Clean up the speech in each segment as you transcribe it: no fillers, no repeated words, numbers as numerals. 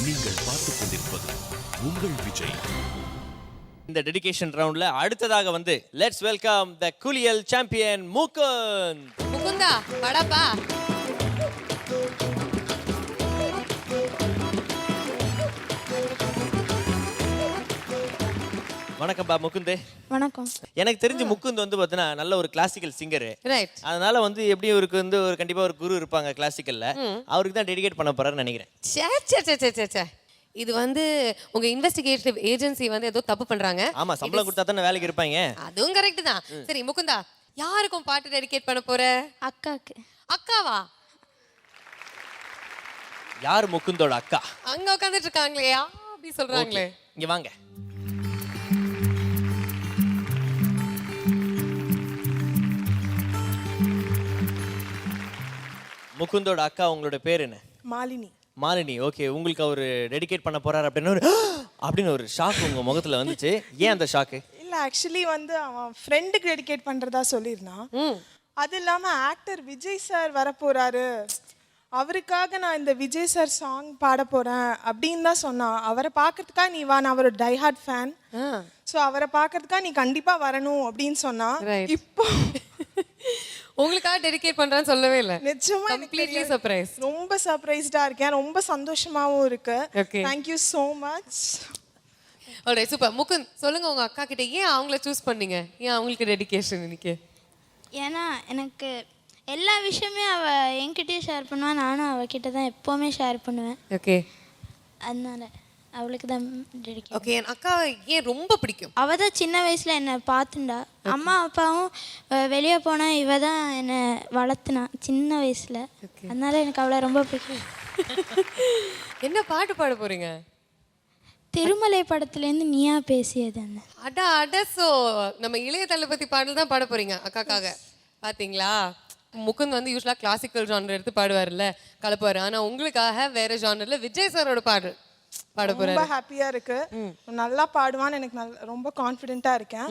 நீங்கள் பார்த்துக் கொண்டிருப்பது உங்கள் விஜய். இந்த டெடிகேஷன் ரவுண்ட்ல அடுத்ததாக வந்து லெட்ஸ் வெல்கம் த குலியல் சாம்பியன் முகுந்த். முகுந்தா வாடாப்பா. வணக்கம் பா முகுந்தே. வணக்கம். எனக்கு தெரிஞ்சு முகுந்த் வந்து பார்த்தீங்கன்னா நல்ல ஒரு கிளாசிக்கல் சிங்கரு. ரைட். அதனால வந்து எப்படியும் இவருக்கு வந்து ஒரு கண்டிப்பா ஒரு குரு இருப்பாங்க கிளாசிக்கல்ல. அவருக்கு தான் டெடிகேட் பண்ண போறாருன்னு நினைக்கிறேன். சே இது வந்து உங்க இன்வெஸ்டிகேட்டிவ் ஏஜென்சி வந்து ஏதோ தப்பு பண்றாங்க. ஆமா, சம்பளம் கொடுத்தா தானே வேலைக்கு இருப்பாங்க. அதுவும் கரெக்ட் தான். சரி முகுந்தா, யாருக்கும் பாட்டு டெடிகேட் பண்ண போற? அக்காக்கு. அக்காவா? யார் முகுந்தோட அக்கா? அங்க உட்கார்ந்துட்டு இருக்காங்களே, அப்படி சொல்றாங்களே. இங்க வாங்க. முகுந்தோட அக்கா, உங்களோட பேர் என்ன? மாலினி. மாலினி. ஓகே, உங்களுக்கு அவர் டெடிகேட் பண்ண போறாரு அப்படின்னு ஒரு ஷாக் உங்க முகத்துல வந்துச்சு. ஏன் அந்த ஷாக்கு? இல்ல, ஆக்சுவலி வந்து அவன் ஃப்ரெண்டுக்கு டெடிகேட் பண்றதா சொல்லியிருந்தான். அது இல்லாம ஆக்டர் விஜய் சார் வரப்போறாரு, அவருக்காக நான் இந்த விஜய் சார் சாங் பாட போறேன் அப்படின்னு தான் சொன்னான். அவரை பார்க்கறதுக்காக நீ வா, நான் அவரோட டைஹார்ட் ஃபேன், ஸோ அவரை பார்க்கறதுக்காக நீ கண்டிப்பா வரணும் அப்படின்னு சொன்னான். இப்போ உங்களுக்காக டெடிகேட் பண்றான்னு சொல்லவே இல்ல. நிஜமா கம்ப்ளீட்லி சர்ப்ரைஸ். ரொம்ப சர்ப்ரைஸ்டா இருக்கேன், ரொம்ப சந்தோஷமாவும் இருக்கு. Thank you so much. Alright, super. Mukund, சொல்லுங்க உங்க அக்கா கிட்ட ஏன் அவங்கள சூஸ் பண்ணீங்க? ஏன் அவங்களுக்கு டெடிகேஷன் இன்னைக்கு? ஏன்னா எனக்கு எல்லா விஷயமே அவள் என்கிட்டயே ஷேர் பண்ணுவான், நானும் அவகிட்ட தான் எப்போவுமே ஷேர் பண்ணுவேன். ஓகே, அதனால அவளுக்கு தான் டெடிகேட். ஓகே. என் அக்காவை ஏன் ரொம்ப பிடிக்கும்? அவள் தான் சின்ன வயசில் என்னை பார்த்துண்டா. அம்மா அப்பாவும் வெளியே போனால் இவ தான் என்னை வளர்த்துனா சின்ன வயசில். அதனால எனக்கு அவளை ரொம்ப பிடிக்கும். என்ன பாட்டு பாட போறீங்க? திருமலை படத்துலேருந்து நீயா பேசியது. சோ நம்ம இளைய தளபதி பாடல் தான் பாட போறீங்க அக்காக்காக. பாத்தீங்களா, முகுந்த் வந்து யூஸ்வலா கிளாசிக்கல் ஜானர் எடுத்து பாடுவார்ல, கலப்பாரு. ஆனா உங்களுக்காக வேற ஜானர்ல விஜய் சாரோட பாடல் பாட போறாரு. ரொம்ப ஹாப்பியா இருக்கு. நல்லா பாடுவான்னு எனக்கு ரொம்ப கான்ஃபிடென்ட்டா இருக்கேன்.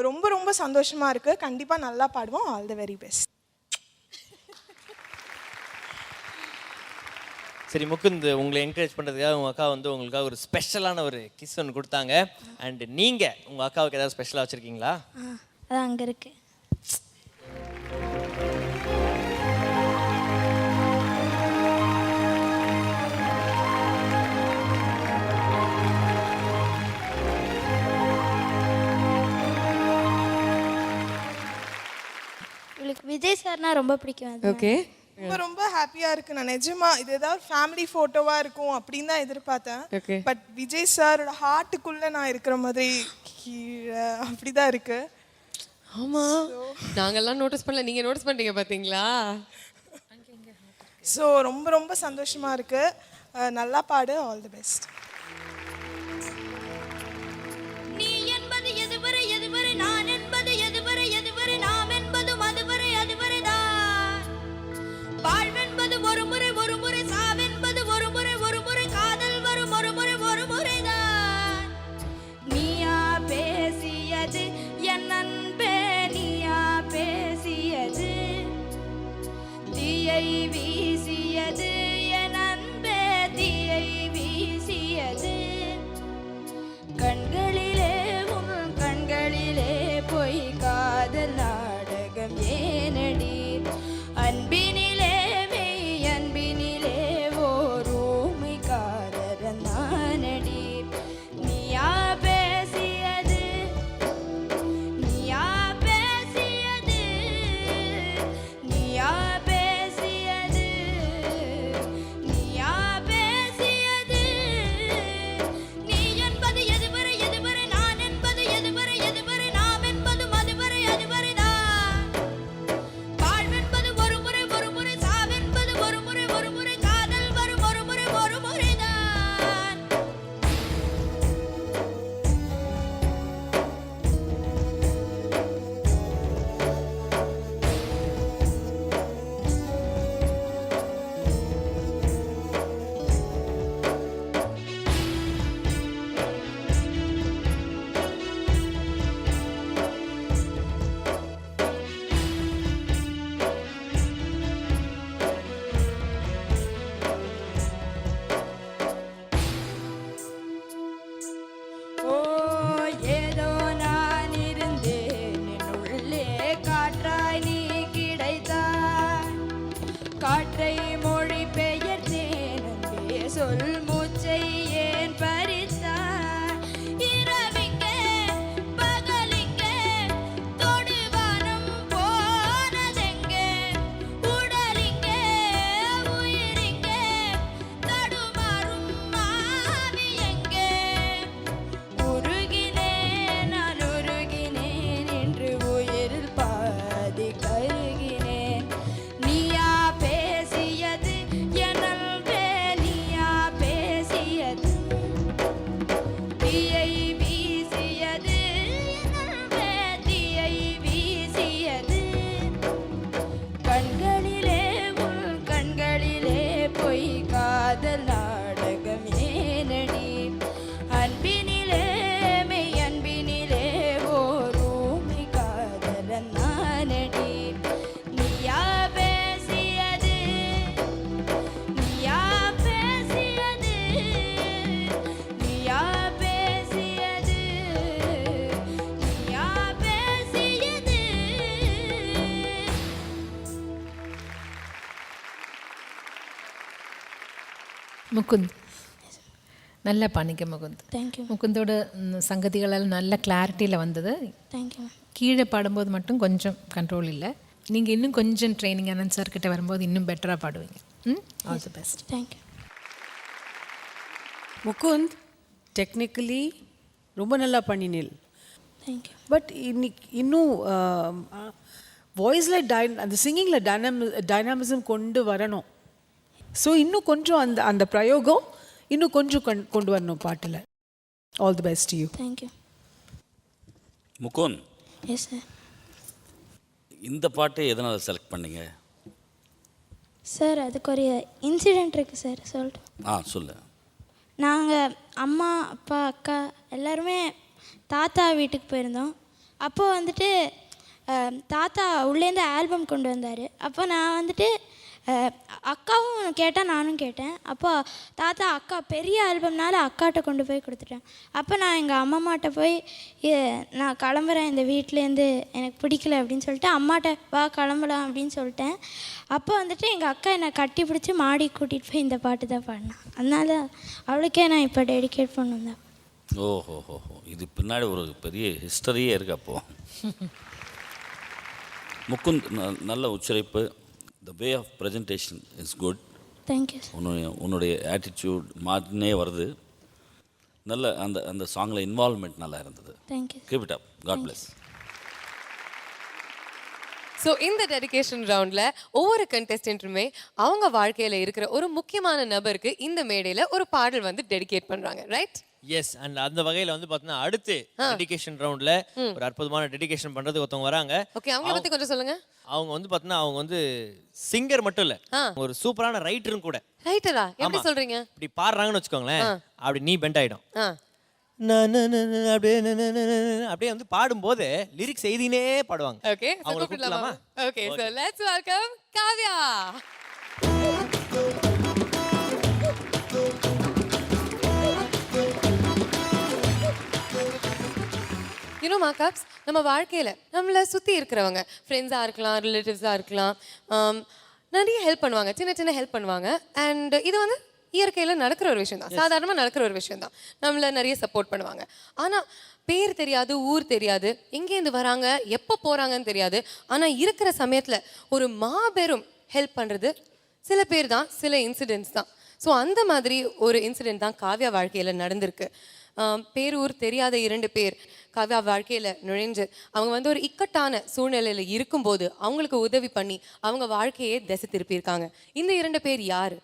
ரொம்ப ரொம்ப சந்தோஷமா இருக்கு. கண்டிப்பா நல்லா பாடுவோம். All the very best. சரி முகுந்த், உங்களை என்கரேஜ் பண்ணுறதுக்காக உங்கள் அக்கா வந்து உங்களுக்காக ஒரு ஸ்பெஷலான ஒரு கிஸ் ஒன்று கொடுத்தாங்க. அண்ட் நீங்கள் உங்கள் அக்காவுக்கு ஏதாவது ஸ்பெஷலாக வச்சுருக்கீங்களா? அது அங்கே இருக்கு. உங்களுக்கு விஜய் சார்னா ரொம்ப பிடிக்கும். ஓகே, ரொம்ப ரொம்ப ஹாப்பியா இருக்கு. நான் நிஜமா இது ஏதாவது ஃபேமிலி போட்டோவா இருக்கும் அப்படின்னு தான் எதிர்பார்த்தேன். பட் விஜய் சாரோட ஹார்ட்டுக்குள்ள நான் இருக்கிற மாதிரி கீழே அப்படிதான் இருக்கு. ஆமா, நாங்கெல்லாம் நோட்டீஸ் பண்ணல, நீங்க நோட்டீஸ் பண்ணீங்க பாத்தீங்களா? ஸோ ரொம்ப ரொம்ப சந்தோஷமா இருக்கு. நல்லா பாடு. All the best. நீ என்பது எதுவரை எதுவரை, நான் என்பது எதுவரை எதுவரை, நாம் என்பது அதுவரை அதுவரை தான். வாழ்வென்பது ஒரு முறை ஒரு முறை, சாவென்பது ஒரு முறை ஒரு முறை, காதல் வரும் ஒரு முறை ஒரு முறை தான். நீயா பேசியது என் அன்பே, நீயா பேசியது தீயை வீசியது என் அன்பே, தீயை வீசியது கண்களிலே உன் கண்களிலே பொய் காதல் சொல் மூச்சை ஏன் பறித்தாய் இரவிங்கே பகலிங்கே தொடுவானம் போனதெங்கே உடலிங்கே உயிரிங்கே தடுமாறும் மாவி எங்கே உருகினேன் நான் உருகினேன் என்று உயிரில் பாதி கருகினேன் நீயா பேசியது எனல்வே நீயா பேசியது தீயை வீசியது எனல்வே தீயை வீசியது கண்களிலே உன் கண்களிலே பொய் காதல் நாடகம் ஏனடி அன்பினிலே மெய் அன்பினிலே ஓர் ஊமை காதலன் நானடி நீயா பேசியது நீயா பேசியது நீயா பேசியது நீயா பேசியது മുകുന്ദ് നല്ല പണിക്ക് മുകുന്ദ് தேங்க்யூ മുകുന്ദോട് സംഗതികളെല്ലാം നല്ല ക്ലാരിറ്റിயில் வந்தது தேங்க்யூ கீழே பாடும்போது மட்டும் கொஞ்சம் கண்ட்ரோல் இல்லை நீங்கள் இன்னும் கொஞ்சம் ட்ரைனிங் அனந்த் சார் கிட்ட வரும்போது இன்னும் பெட்டராக பாடுவீங்க all the best thank you Mukund technically ரொம்ப நல்லா பண்ணினேன் தேங்க்யூ பட் இன்னும் வாய்ஸில் அந்த சிங்கிங்கில் டைனாமிசம் கொண்டு வரணும். ஸோ இன்னும் கொஞ்சம் அந்த அந்த பிரயோகம் இன்னும் கொஞ்சம் கொண்டு வரணும் பாட்டில். All the best you. Thank you Mukund, yes sir. இந்த பாட்டை எதனால் செலக்ட் பண்ணீங்க? சார் அதுக்கு ஒரு இன்சிடெண்ட் இருக்குது சார், சொல்லட்டும்? சொல்லு. நாங்கள் அம்மா அப்பா அக்கா எல்லாருமே தாத்தா வீட்டுக்கு போயிருந்தோம். அப்போது வந்துட்டு தாத்தா உள்ளேருந்து ஆல்பம் கொண்டு வந்தார். அப்போ நான் வந்துட்டு அக்காவும் கேட்டால் நானும் கேட்டேன். அப்போ தாத்தா அக்கா பெரிய ஆல்பம்னால அக்காட்ட கொண்டு போய் கொடுத்துட்டேன். அப்போ நான் எங்கள் அம்மாட்ட போய் நான் கிளம்புறேன் இந்த வீட்டிலேருந்து, எனக்கு பிடிக்கல அப்படின்னு சொல்லிட்டு அம்மாட்ட வா கிளம்பலாம் அப்படின்னு சொல்லிட்டேன். அப்போ வந்துட்டு எங்கள் அக்கா என்னை கட்டி பிடிச்சி மாடி கூட்டிகிட்டு போய் இந்த பாட்டு தான் பாடினேன். அதனால அவளுக்கே நான் இப்போ டெடிகேட் பண்ணுவேன். ஓஹோ, இது பின்னாடி ஒரு பெரிய ஹிஸ்டரியே இருக்கு. அப்போது முகுந்த் நல்ல உச்சரிப்பு, the way of presentation is good. Thank you. உன்னுடைய ஆட்டிடியூட் மாறினே வருது. நல்ல அந்த அந்த சாங்கில் இன்வால்வ்மெண்ட் நல்லா இருந்தது. Thank you. Keep it up. God bless. So இந்த டெடிகேஷன் ரவுண்டில் ஒவ்வொரு கண்டெஸ்டன்ட்டுமே அவங்க வாழ்க்கையில் இருக்கிற ஒரு முக்கியமான நபருக்கு இந்த மேடையில் ஒரு பாடல் வந்து டெடிகேட் பண்ணுறாங்க, ரைட்? எஸ். அண்ட் அந்த வகையில் வந்து பார்த்தீங்கன்னா அடுத்து டெடிகேஷன் ரவுண்டில் ஒரு அற்புதமான டெடிகேஷன் பண்ணுறதுக்கு ஒருத்தவங்க வராங்க. ஓகே, அவங்கள பற்றி கொஞ்சம் சொல்லுங்க. அவங்க வந்து பார்த்தீங்கன்னா அவங்க வந்து சிங்கர் மட்டும் இல்லை, ஒரு சூப்பரான ரைட்டரும் கூட. ரைட்டரா? எப்படி சொல்றீங்க? இப்படி பாடுறாங்கன்னு வச்சுக்கோங்களேன், அப்படி நீ பெண்ட் ஆகிடும். அப்படியே வந்து பாடும்போது லிரிக்ஸ் எழுதினே பாடுவாங்க. ஓகே, அவங்களை கூப்பிடலாமா? Okay, so let's welcome Kavya. You know markups, நம்ம வாழ்க்கையில் நம்மளை சுற்றி இருக்கிறவங்க ஃப்ரெண்ட்ஸாக இருக்கலாம், ரிலேட்டிவ்ஸாக இருக்கலாம், நிறைய ஹெல்ப் பண்ணுவாங்க, சின்ன சின்ன ஹெல்ப் பண்ணுவாங்க. அண்ட் இது வந்து இயற்கையில் நடக்கிற ஒரு விஷயம் தான், சாதாரணமாக நடக்கிற ஒரு விஷயம் தான். நம்மளை நிறைய சப்போர்ட் பண்ணுவாங்க. ஆனால் பேர் தெரியாது, ஊர் தெரியாது, எங்கேருந்து வராங்க, எப்போ போகிறாங்கன்னு தெரியாது. ஆனால் இருக்கிற சமயத்தில் ஒரு மாபெரும் ஹெல்ப் பண்ணுறது சில பேர் தான், சில இன்சிடென்ட்ஸ் தான். ஸோ அந்த மாதிரி ஒரு இன்சிடென்ட் தான் காவ்யா வாழ்க்கையில் நடந்திருக்கு. பேரூர் தெரியாத 2 பேர் காவ்யா வாழ்க்கையில் நுழைஞ்சு அவங்க வந்து ஒரு இக்கட்டான சூழ்நிலையில் இருக்கும்போது அவங்களுக்கு உதவி பண்ணி அவங்க வாழ்க்கையே திசை திருப்பியிருக்காங்க. இந்த 2 பேர் யார்?